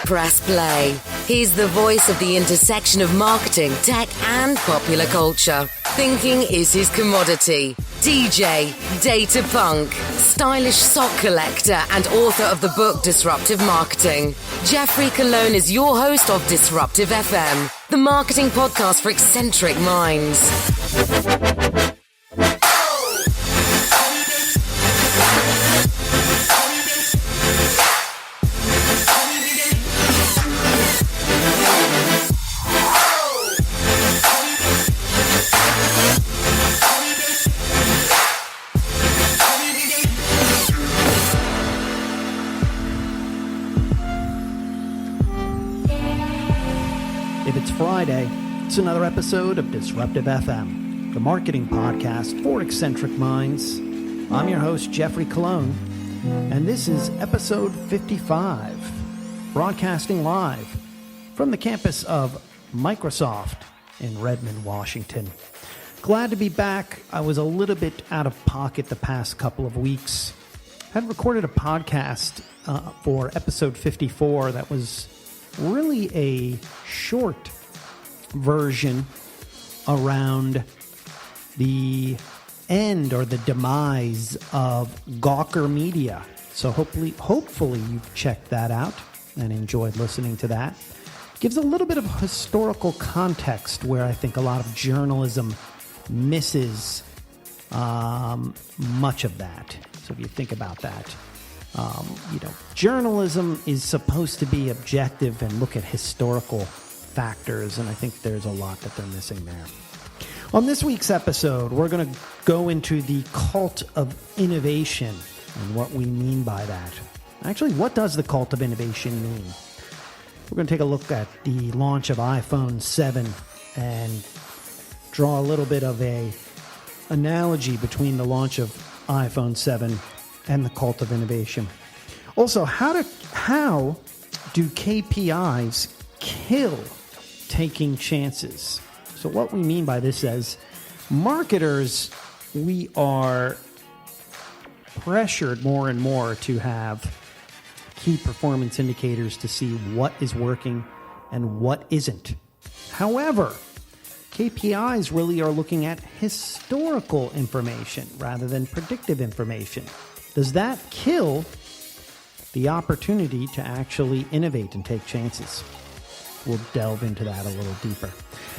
Press play. He's the voice of the intersection of marketing, tech, and popular culture. Thinking is his commodity. DJ, data punk, stylish sock collector, and author of the book Disruptive Marketing. Geoffrey Colon is your host of Disruptive FM, the marketing podcast for eccentric minds. Friday, it's another episode of Disruptive FM, the marketing podcast for eccentric minds. I'm your host, Geoffrey Colon, and this is episode 55, broadcasting live from the campus of Microsoft in Redmond, Washington. Glad to be back. I was a little bit out of pocket the past couple of weeks. I had recorded a podcast for episode 54 that was really a short version around the end or the demise of Gawker Media. So hopefully you've checked that out and enjoyed listening to that. It gives a little bit of historical context where I think a lot of journalism misses much of that. So if you think about that, journalism is supposed to be objective and look at historical factors, and I think there's a lot that they're missing there. On this week's episode, we're going to go into the cult of innovation and what we mean by that. Actually, what does the cult of innovation mean? We're going to take a look at the launch of iPhone 7 and draw a little bit of a analogy between the launch of iPhone 7 and the cult of innovation. Also, how do KPIs kill taking chances? So what we mean by this is, marketers, we are pressured more and more to have key performance indicators to see what is working and what isn't. However, KPIs really are looking at historical information rather than predictive information. Does that kill the opportunity to actually innovate and take chances? We'll delve into that a little deeper.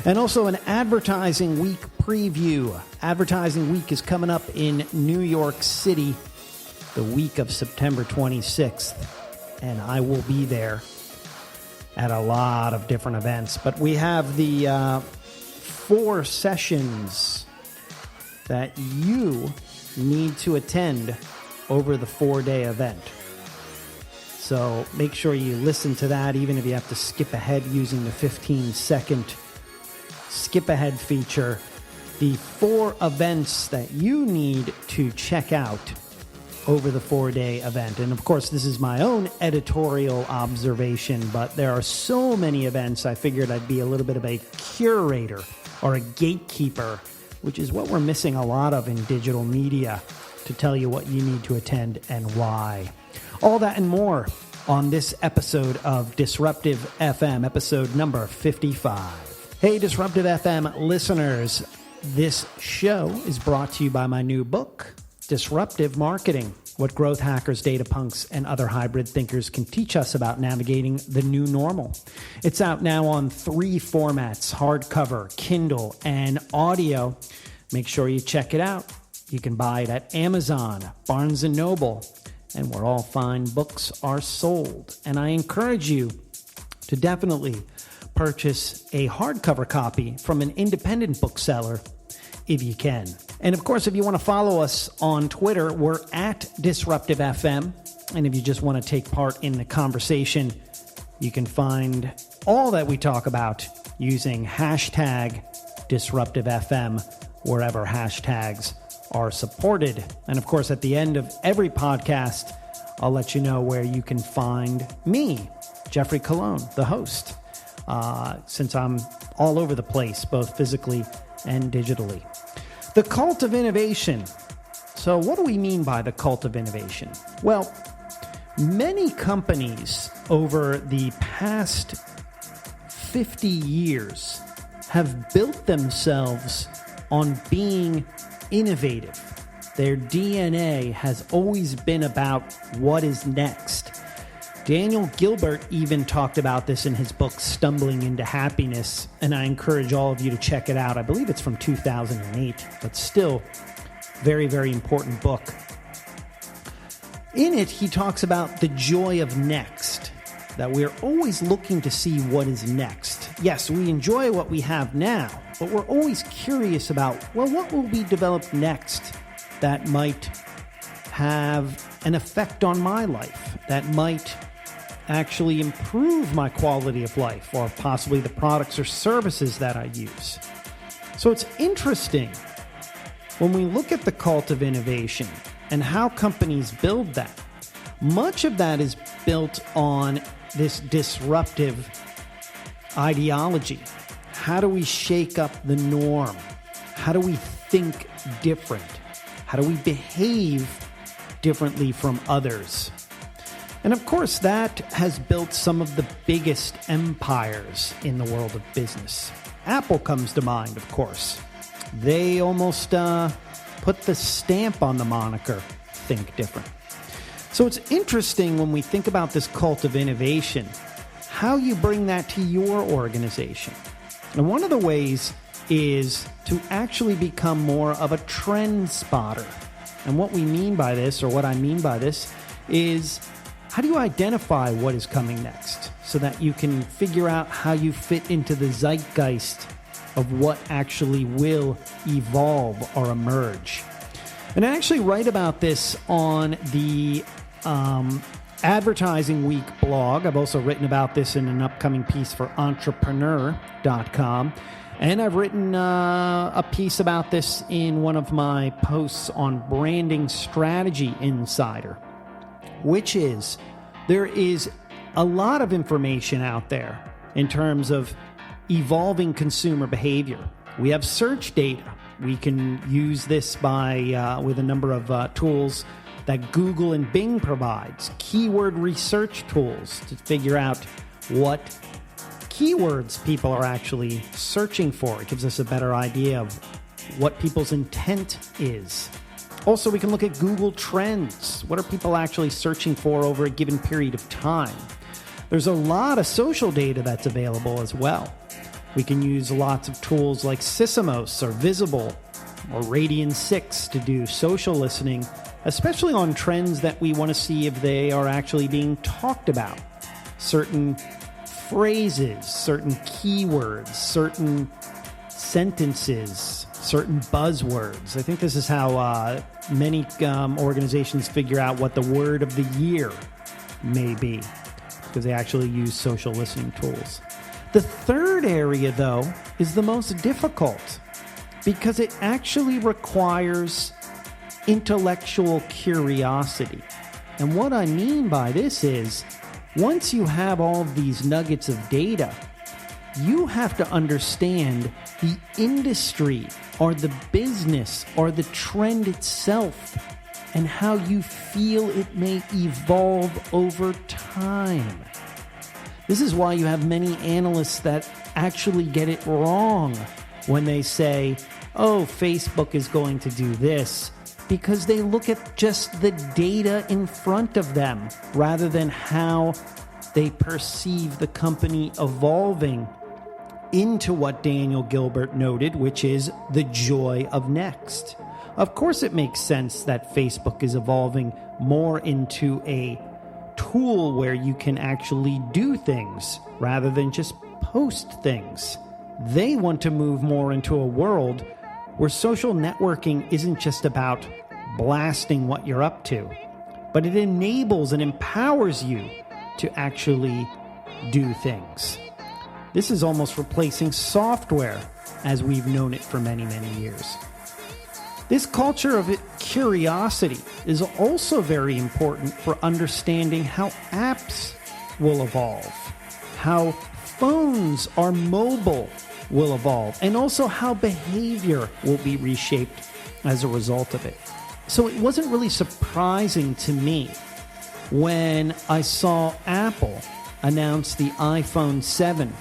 And also an Advertising Week preview. Advertising Week is coming up in New York City the week of September 26th. And I will be there at a lot of different events. But we have the 4 sessions that you need to attend over the 4-day event. So make sure you listen to that, even if you have to skip ahead using the 15-second skip ahead feature. The 4 events that you need to check out over the 4-day event. And of course, this is my own editorial observation, but there are so many events, I figured I'd be a little bit of a curator or a gatekeeper, which is what we're missing a lot of in digital media, to tell you what you need to attend and why. All that and more on this episode of Disruptive FM, episode number 55. Hey, Disruptive FM listeners, this show is brought to you by my new book, Disruptive Marketing, What Growth Hackers, Data Punks, and Other Hybrid Thinkers Can Teach Us About Navigating the New Normal. It's out now on 3 formats, hardcover, Kindle, and audio. Make sure you check it out. You can buy it at Amazon, Barnes & Noble, and where all fine books are sold. And I encourage you to definitely purchase a hardcover copy from an independent bookseller if you can. And of course, if you want to follow us on Twitter, we're at Disruptive FM. And if you just want to take part in the conversation, you can find all that we talk about using hashtag Disruptive FM wherever hashtags are supported. And of course, at the end of every podcast, I'll let you know where you can find me, Geoffrey Colon, the host, since I'm all over the place, both physically and digitally. The cult of innovation. So what do we mean by the cult of innovation? Well, Many companies over the past 50 years have built themselves on being innovative. Their DNA has always been about what is next. Daniel Gilbert even talked about this in his book, Stumbling into Happiness, and I encourage all of you to check it out. I believe it's from 2008, but still very, very important book. In it, he talks about the joy of next, that we're always looking to see what is next. Yes, we enjoy what we have now, but we're always curious about, well, what will be developed next that might have an effect on my life, that might actually improve my quality of life, or possibly the products or services that I use. So it's interesting when we look at the cult of innovation and how companies build that. Much of that is built on this disruptive ideology. How do we shake up the norm? How do we think different? How do we behave differently from others? And of course, that has built some of the biggest empires in the world of business. Apple comes to mind, of course. They almost put the stamp on the moniker, think different. So it's interesting when we think about this cult of innovation, how you bring that to your organization. And one of the ways is to actually become more of a trend spotter. And what we mean by this, or what I mean by this, is how do you identify what is coming next so that you can figure out how you fit into the zeitgeist of what actually will evolve or emerge? And I actually write about this on the Advertising Week blog. I've also written about this in an upcoming piece for entrepreneur.com. And I've written a piece about this in one of my posts on Branding Strategy Insider, which is there is a lot of information out there in terms of evolving consumer behavior. We have search data. We can use this by with a number of tools that Google and Bing provides, keyword research tools to figure out what keywords people are actually searching for. It gives us a better idea of what people's intent is. Also, we can look at Google Trends. What are people actually searching for over a given period of time? There's a lot of social data that's available as well. We can use lots of tools like Sysomos or Visible or Radian 6 to do social listening, especially on trends that we want to see if they are actually being talked about. Certain phrases, certain keywords, certain sentences, certain buzzwords. I think this is how many organizations figure out what the word of the year may be, because they actually use social listening tools. The third area, though, is the most difficult because it actually requires intellectual curiosity. And what I mean by this is, once you have all of these nuggets of data, you have to understand the industry or the business or the trend itself and how you feel it may evolve over time. This is why you have many analysts that actually get it wrong when they say, oh, Facebook is going to do this, because they look at just the data in front of them rather than how they perceive the company evolving into what Daniel Gilbert noted, which is the joy of next. Of course, it makes sense that Facebook is evolving more into a tool where you can actually do things rather than just post things. They want to move more into a world where social networking isn't just about blasting what you're up to, but it enables and empowers you to actually do things. This is almost replacing software as we've known it for many, many years. This culture of curiosity is also very important for understanding how apps will evolve, how phones or mobile will evolve, and also how behavior will be reshaped as a result of it. So it wasn't really surprising to me when I saw Apple announce the iPhone 7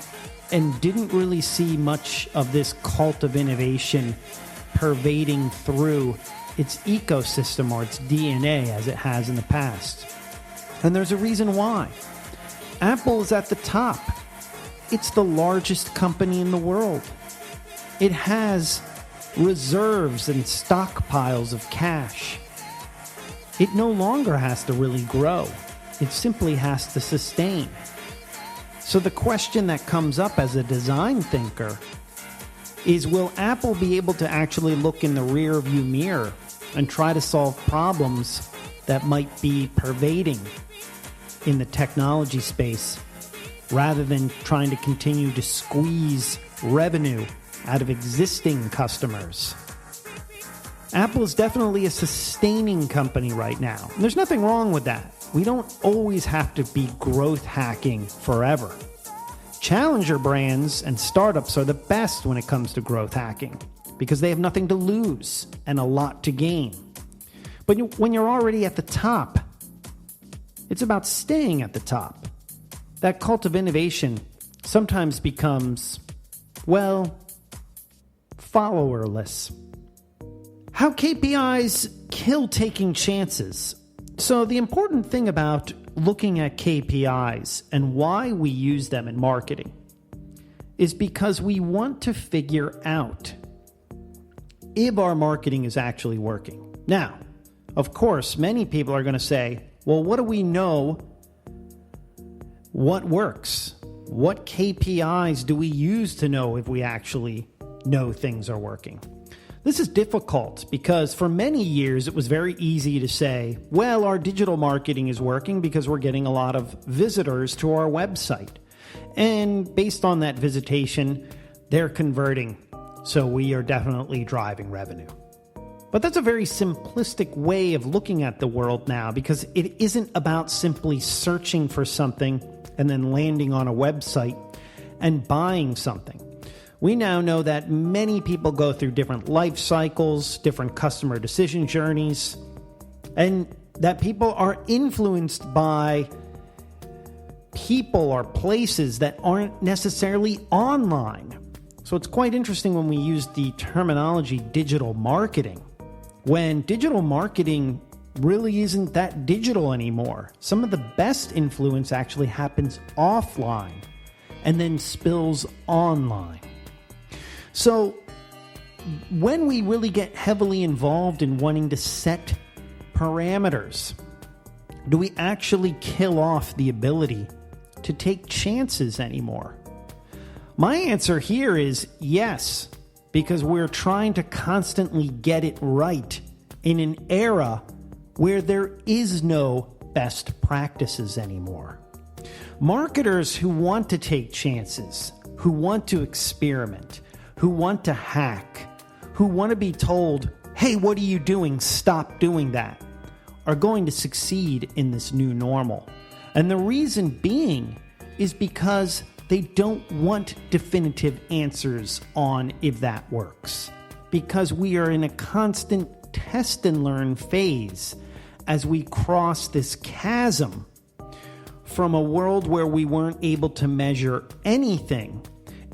and didn't really see much of this cult of innovation pervading through its ecosystem or its DNA as it has in the past. And there's a reason why. Apple is at the top. It's the largest company in the world. It has reserves and stockpiles of cash. It no longer has to really grow. It simply has to sustain. So the question that comes up as a design thinker is, will Apple be able to actually look in the rear-view mirror and try to solve problems that might be pervading in the technology space rather than trying to continue to squeeze revenue out of existing customers? Apple is definitely a sustaining company right now. And there's nothing wrong with that. We don't always have to be growth hacking forever. Challenger brands and startups are the best when it comes to growth hacking because they have nothing to lose and a lot to gain. But when you're already at the top, it's about staying at the top. That cult of innovation sometimes becomes, well, followerless. How KPIs kill taking chances. So the important thing about looking at KPIs and why we use them in marketing is because we want to figure out if our marketing is actually working. Now, of course, many people are going to say, well, what do we know? What works? What KPIs do we use to know if we actually know things are working? This is difficult because for many years it was very easy to say, well, our digital marketing is working because we're getting a lot of visitors to our website. And based on that visitation, they're converting. So we are definitely driving revenue. But that's a very simplistic way of looking at the world now because it isn't about simply searching for something and then landing on a website and buying something. We now know that many people go through different life cycles, different customer decision journeys, and that people are influenced by people or places that aren't necessarily online. So it's quite interesting when we use the terminology digital marketing, when digital marketing really isn't that digital anymore. Some of the best influence actually happens offline and then spills online. So when we really get heavily involved in wanting to set parameters, do we actually kill off the ability to take chances anymore? My answer here is yes, because we're trying to constantly get it right in an era where there is no best practices anymore. Marketers who want to take chances, who want to experiment, who want to hack, who want to be told, hey, what are you doing? Stop doing that, are going to succeed in this new normal. And the reason being is because they don't want definitive answers on if that works. Because we are in a constant test and learn phase as we cross this chasm from a world where we weren't able to measure anything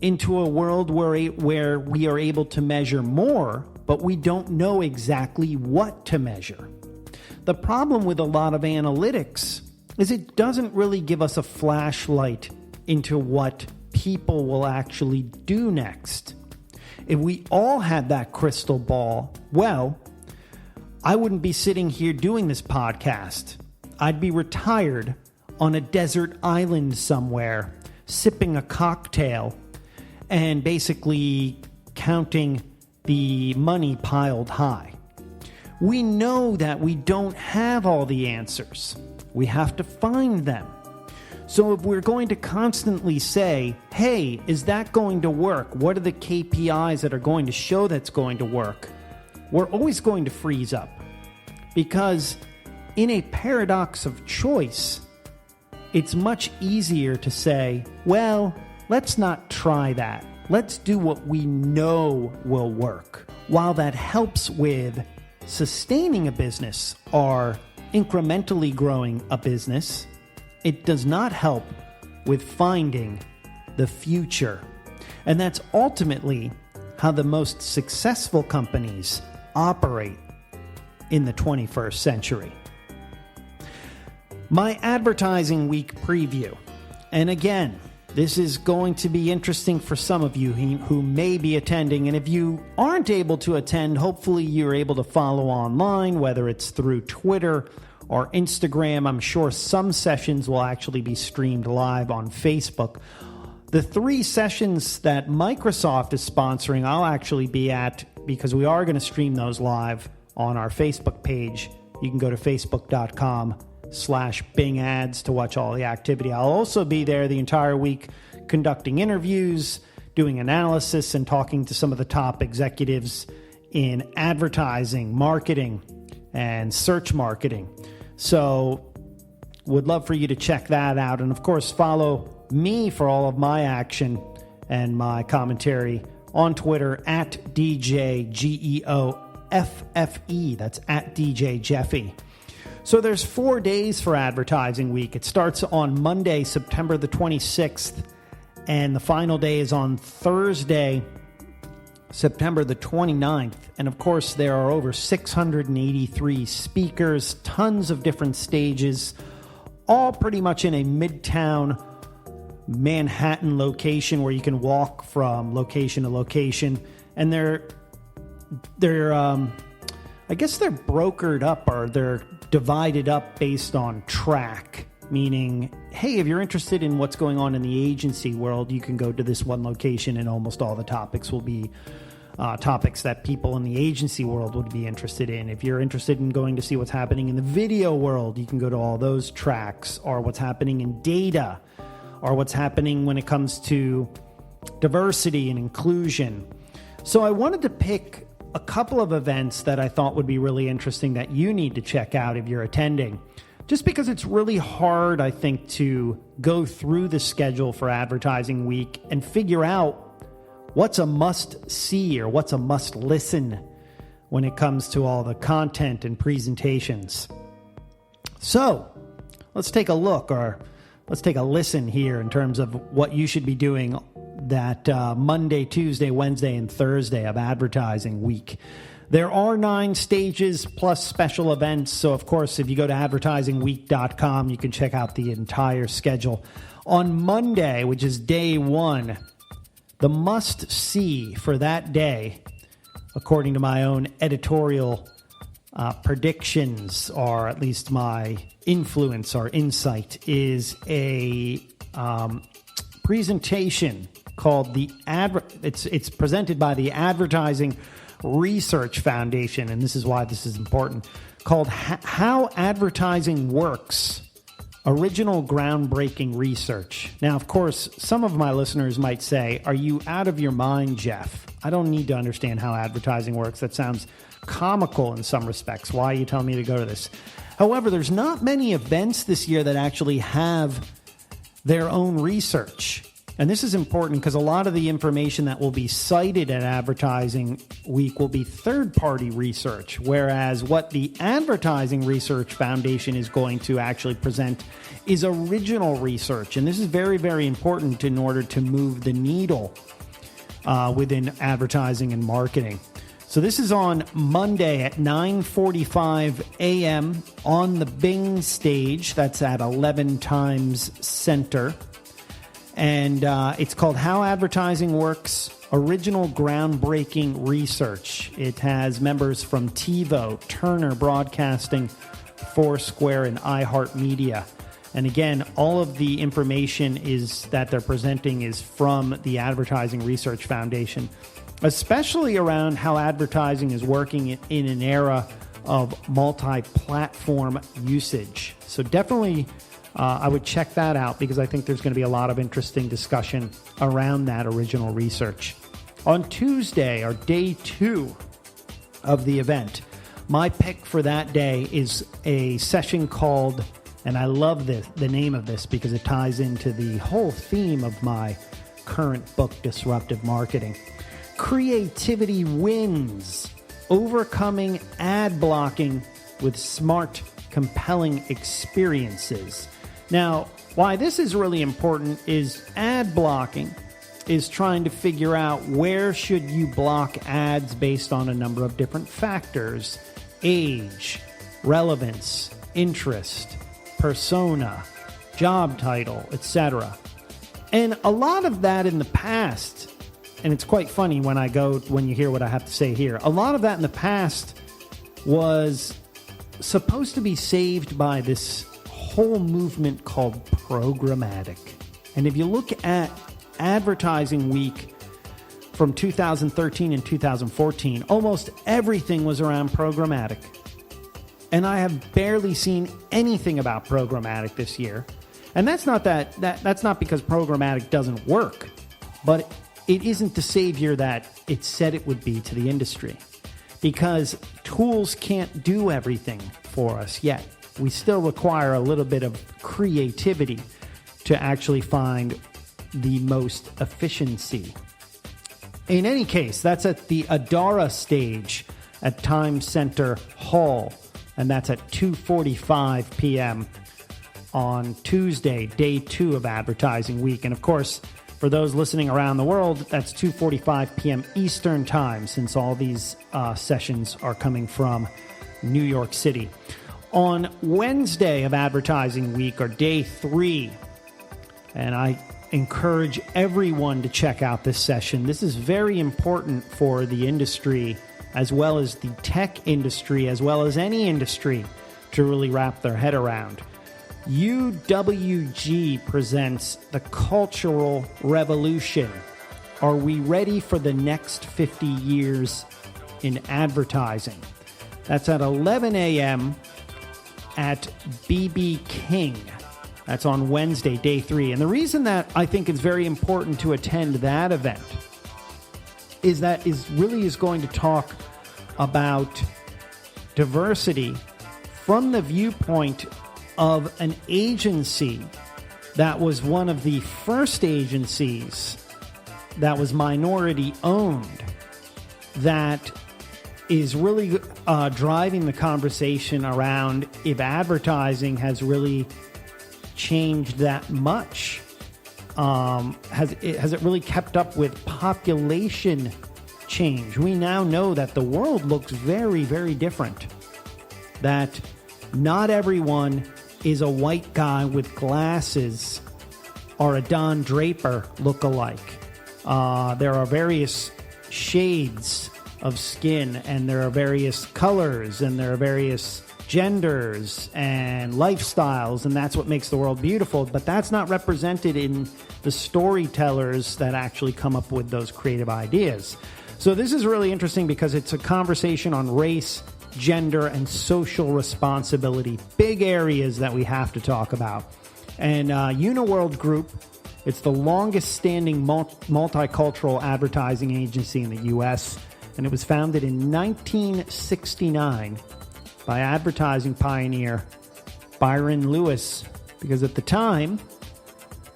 into a world where we are able to measure more, but we don't know exactly what to measure. The problem with a lot of analytics is it doesn't really give us a flashlight into what people will actually do next. If we all had that crystal ball, well, I wouldn't be sitting here doing this podcast. I'd be retired on a desert island somewhere, sipping a cocktail and basically counting the money piled high. We know that we don't have all the answers. We have to find them. So if we're going to constantly say, hey, is that going to work? What are the KPIs that are going to show that's going to work? We're always going to freeze up. Because in a paradox of choice, it's much easier to say, well, let's not try that. Let's do what we know will work. While that helps with sustaining a business or incrementally growing a business. It does not help with finding the future. And that's ultimately how the most successful companies operate in the 21st century. My Advertising Week preview. And again, this is going to be interesting for some of you who may be attending. And if you aren't able to attend, hopefully you're able to follow online, whether it's through Twitter or Instagram. I'm sure some sessions will actually be streamed live on Facebook. The 3 sessions that Microsoft is sponsoring, I'll actually be at, because we are going to stream those live on our Facebook page. You can go to facebook.com/Bing Ads to watch all the activity. I'll also be there the entire week conducting interviews, doing analysis, and talking to some of the top executives in advertising, marketing, and search marketing. So would love for you to check that out. And of course, follow me for all of my action and my commentary on Twitter at DJGeoffe. That's at DJ Geoffrey. So there's 4 days for Advertising Week. It starts on Monday, September the 26th, and the final day is on Thursday, September the 29th. And of course, there are over 683 speakers, tons of different stages, all pretty much in a midtown Manhattan location where you can walk from location to location. And they're I guess they're brokered up, or they're divided up based on track, meaning, hey, if you're interested in what's going on in the agency world, you can go to this one location and almost all the topics will be topics that people in the agency world would be interested in. If you're interested in going to see what's happening in the video world, you can go to all those tracks, or what's happening in data, or what's happening when it comes to diversity and inclusion. So I wanted to pick a couple of events that I thought would be really interesting that you need to check out if you're attending. Just because it's really hard, I think, to go through the schedule for Advertising Week and figure out what's a must-see or what's a must-listen when it comes to all the content and presentations. So let's take a look, or let's take a listen here in terms of what you should be doing that Monday, Tuesday, Wednesday, and Thursday of Advertising Week. There are 9 stages plus special events. So, of course, if you go to advertisingweek.com, you can check out the entire schedule. On Monday, which is day 1, the must-see for that day, according to my own editorial predictions, or at least my influence or insight, is a presentation called it's presented by the Advertising Research Foundation, and this is why this is important, called How Advertising Works, Original Groundbreaking Research. Now, of course, some of my listeners might say, are you out of your mind, Jeff? I don't need to understand how advertising works. That sounds comical in some respects. Why are you telling me to go to this? However, there's not many events this year that actually have their own research. And this is important because a lot of the information that will be cited at Advertising Week will be third-party research, whereas what the Advertising Research Foundation is going to actually present is original research. And this is very, very important in order to move the needle within advertising and marketing. So this is on Monday at 9:45 a.m. on the Bing stage. That's at 11 Times Center. And it's called How Advertising Works, Original Groundbreaking Research. It has members from TiVo, Turner Broadcasting, Foursquare, and iHeartMedia. And again, all of the information that they're presenting is from the Advertising Research Foundation, especially around how advertising is working in an era of multi-platform usage. So definitely I would check that out because I think there's going to be a lot of interesting discussion around that original research. On Tuesday, or day 2 of the event, my pick for that day is a session called, and I love the name of this because it ties into the whole theme of my current book, Disruptive Marketing. Creativity Wins, Overcoming Ad Blocking with Smart compelling experiences. Now, why this is really important is ad blocking is trying to figure out where should you block ads based on a number of different factors: age, relevance, interest, persona, job title, etc. And a lot of that in the past, and it's quite funny when you hear what I have to say here, a lot of that in the past was supposed to be saved by this whole movement called programmatic. And if you look at advertising week from 2013 and 2014, almost everything was around programmatic. And I have barely seen anything about programmatic this year. And that's not that's not because programmatic doesn't work, but it isn't the savior that it said it would be to the industry. Because tools can't do everything for us yet. We still require a little bit of creativity to actually find the most efficiency. In any case, that's at the Adara stage at Time Center Hall, and that's at 2:45 p.m. on Tuesday, day 2 of advertising week. And of course, for those listening around the world, that's 2:45 p.m. Eastern Time, since all these sessions are coming from New York City. On Wednesday of advertising week, or day 3, and I encourage everyone to check out this session. This is very important for the industry, as well as the tech industry, as well as any industry, to really wrap their head around. UWG presents The Cultural Revolution. Are we ready for the next 50 years in advertising? That's at 11 a.m. at BB King. That's on Wednesday, day 3. And the reason that I think it's very important to attend that event is that is going to talk about diversity from the viewpoint of an agency that was one of the first agencies that was minority owned, that is really driving the conversation around if advertising has really changed that much. Has it really kept up with population change? We now know that the world looks very, very different. That not everyone is a white guy with glasses or a Don Draper look-alike. There are various shades of skin, and there are various colors, and there are various genders and lifestyles, and that's what makes the world beautiful. But that's not represented in the storytellers that actually come up with those creative ideas. So this is really interesting because it's a conversation on race, gender, and social responsibility, big areas that we have to talk about. And Uniworld Group, it's the longest standing multicultural advertising agency in the U.S., and it was founded in 1969 by advertising pioneer Byron Lewis, because at the time,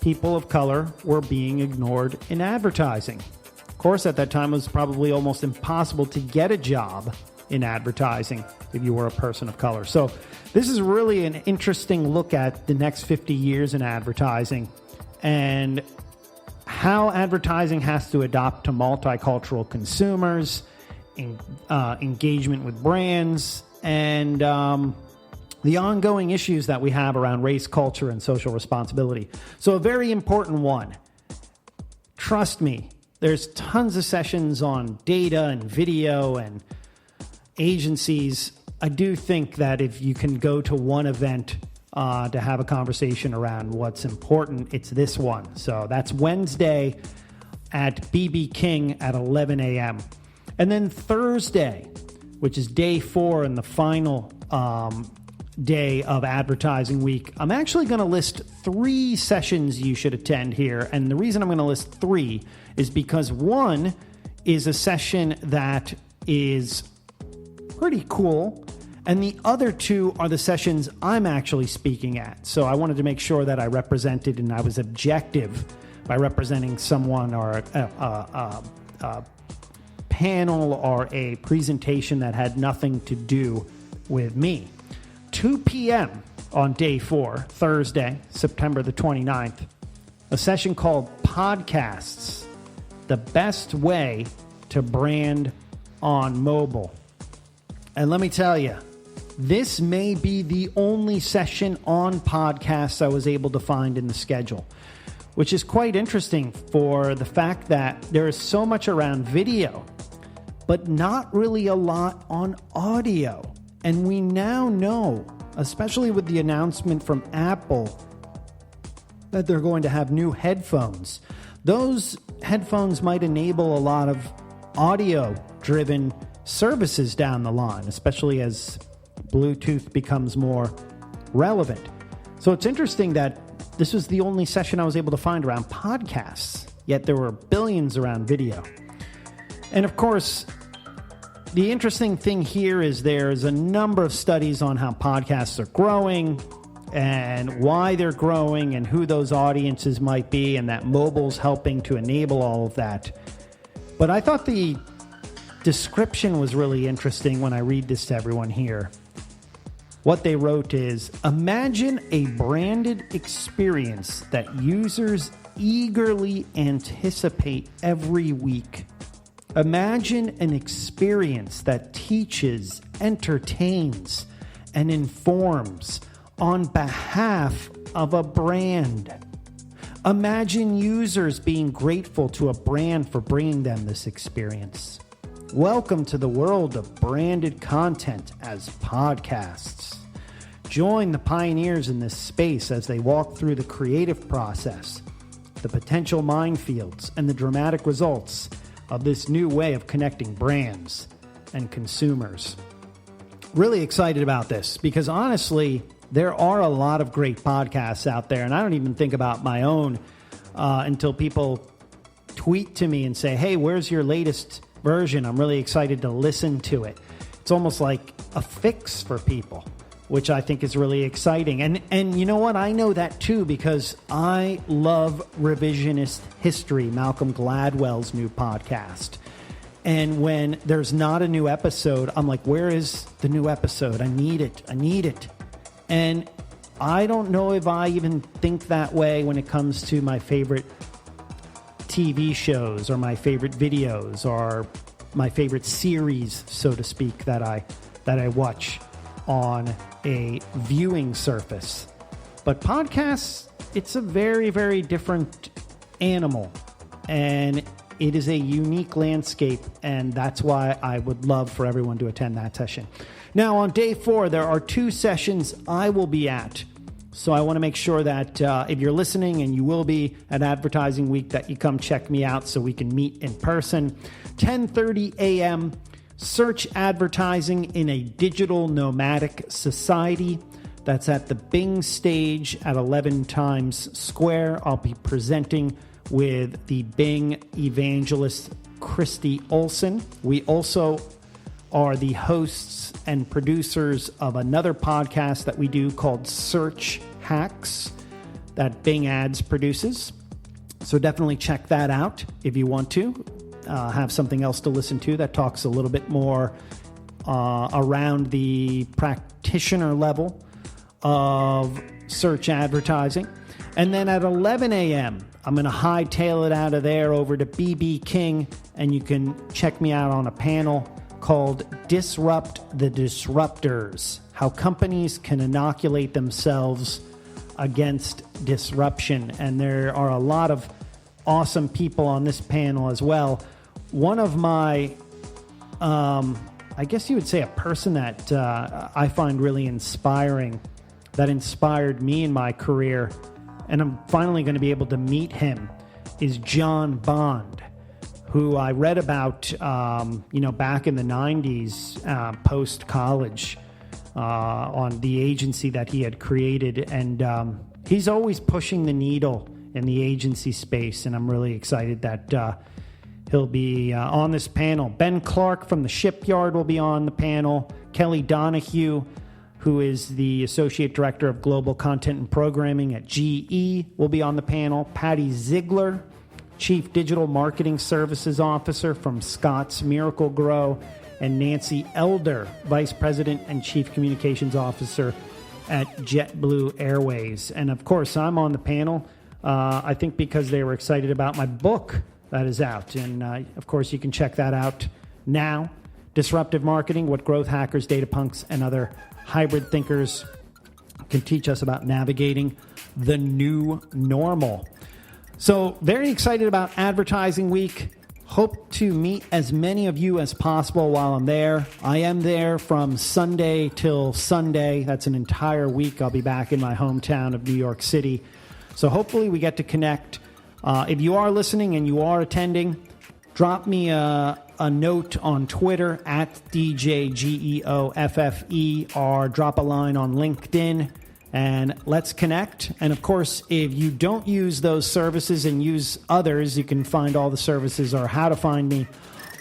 people of color were being ignored in advertising. Of course, at that time, it was probably almost impossible to get a job in advertising if you were a person of color. So this is really an interesting look at the next 50 years in advertising and how advertising has to adapt to multicultural consumers, engagement with brands, and the ongoing issues that we have around race, culture, and social responsibility. So a very important one. Trust me, there's tons of sessions on data and video and agencies. I do think that if you can go to one event to have a conversation around what's important, it's this one. So that's Wednesday at BB King at 11 a.m. And then Thursday, which is day 4 and the final day of advertising week, I'm actually going to list 3 sessions you should attend here. And the reason I'm going to list 3 is because one is a session that is pretty cool, and the other 2 are the sessions I'm actually speaking at. So I wanted to make sure that I represented and I was objective by representing someone or a panel or a presentation that had nothing to do with me. 2 p.m. on day 4, Thursday, September the 29th, a session called Podcasts, the best way to brand on mobile. And let me tell you, this may be the only session on podcasts I was able to find in the schedule, which is quite interesting for the fact that there is so much around video, but not really a lot on audio. And we now know, especially with the announcement from Apple, that they're going to have new headphones. Those headphones might enable a lot of audio-driven services down the line, especially as Bluetooth becomes more relevant. So it's interesting that this was the only session I was able to find around podcasts, yet there were billions around video. And of course, the interesting thing here is there's a number of studies on how podcasts are growing and why they're growing and who those audiences might be, and that mobile's helping to enable all of that. But I thought the description was really interesting when I read this to everyone here. What they wrote is, imagine a branded experience that users eagerly anticipate every week. Imagine an experience that teaches, entertains, and informs on behalf of a brand. Imagine users being grateful to a brand for bringing them this experience. Welcome to the world of branded content as podcasts. Join the pioneers in this space as they walk through the creative process, the potential minefields, and the dramatic results of this new way of connecting brands and consumers. Really excited about this because honestly, there are a lot of great podcasts out there, and I don't even think about my own until people tweet to me and say, hey, where's your latest version? I'm really excited to listen to it. It's almost like a fix for people, which I think is really exciting. And you know what? I know that too because I love Revisionist History, Malcolm Gladwell's new podcast. And when there's not a new episode, I'm like, where is the new episode? I need it. And I don't know if I even think that way when it comes to my favorite TV shows or my favorite videos or my favorite series, so to speak, that I watch on a viewing surface. But podcasts, it's a very, very different animal, and it is a unique landscape, and that's why I would love for everyone to attend that session. Now, on day 4, there are 2 sessions I will be at. So I want to make sure that if you're listening, and you will be at Advertising Week, that you come check me out so we can meet in person. 10:30 a.m., Search Advertising in a Digital Nomadic Society. That's at the Bing stage at 11 Times Square. I'll be presenting with the Bing evangelist, Christy Olson. We also are the hosts and producers of another podcast that we do called Search Hacks that Bing Ads produces. So definitely check that out if you want to. Have something else to listen to that talks a little bit more around the practitioner level of search advertising. And then at 11 a.m., I'm going to hightail it out of there over to BB King, and you can check me out on a panel called Disrupt the Disruptors, how companies can inoculate themselves against disruption. And there are a lot of awesome people on this panel as well. One of my, I guess you would say a person that I find really inspiring, that inspired me in my career, and I'm finally going to be able to meet him, is John Bond, who I read about, back in the 90s, post-college, on the agency that he had created. And he's always pushing the needle in the agency space, and I'm really excited that he'll be on this panel. Ben Clark from the Shipyard will be on the panel. Kelly Donahue, who is the Associate Director of Global Content and Programming at GE, will be on the panel. Patty Ziegler, Chief Digital Marketing Services Officer from Scott's Miracle Grow, and Nancy Elder, Vice President and Chief Communications Officer at JetBlue Airways. And of course, I'm on the panel, I think because they were excited about my book that is out. And of course, you can check that out now. Disruptive Marketing, What Growth Hackers, Data Punks, and Other Hybrid Thinkers can teach us about navigating the new normal. So very excited about Advertising Week. Hope to meet as many of you as possible while I'm there. I am there from Sunday till Sunday. That's an entire week. I'll be back in my hometown of New York City. So hopefully we get to connect. If you are listening and you are attending, drop me a note on Twitter at DJGEOFFE or drop a line on LinkedIn and let's connect. And of course, if you don't use those services and use others, you can find all the services or how to find me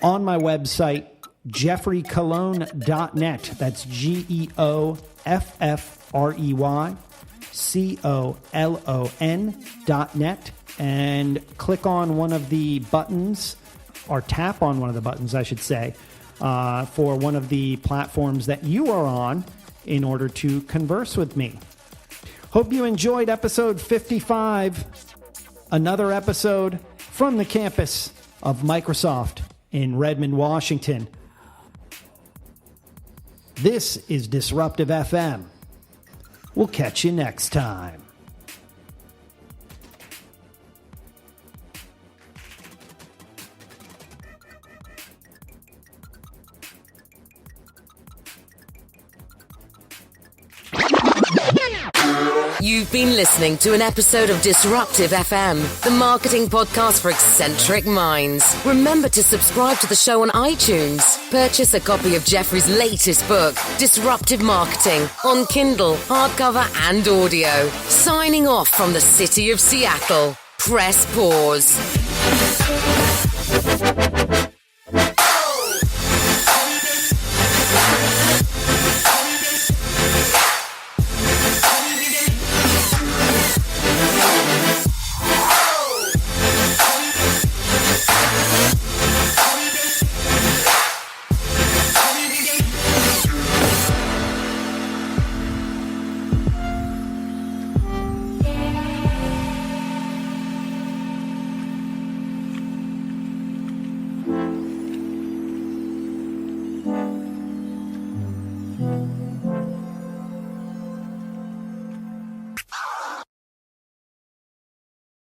on my website, geoffreycolon.net. That's GeoffreyColon.net, and click on one of the buttons, or tap on one of the buttons, I should say, for one of the platforms that you are on in order to converse with me. Hope you enjoyed episode 55, another episode from the campus of Microsoft in Redmond, Washington. This is Disruptive FM. We'll catch you next time. You've been listening to an episode of Disruptive FM, the marketing podcast for eccentric minds. Remember to subscribe to the show on iTunes. Purchase a copy of Geoffrey's latest book, Disruptive Marketing, on Kindle, hardcover and audio. Signing off from the city of Seattle. Press pause.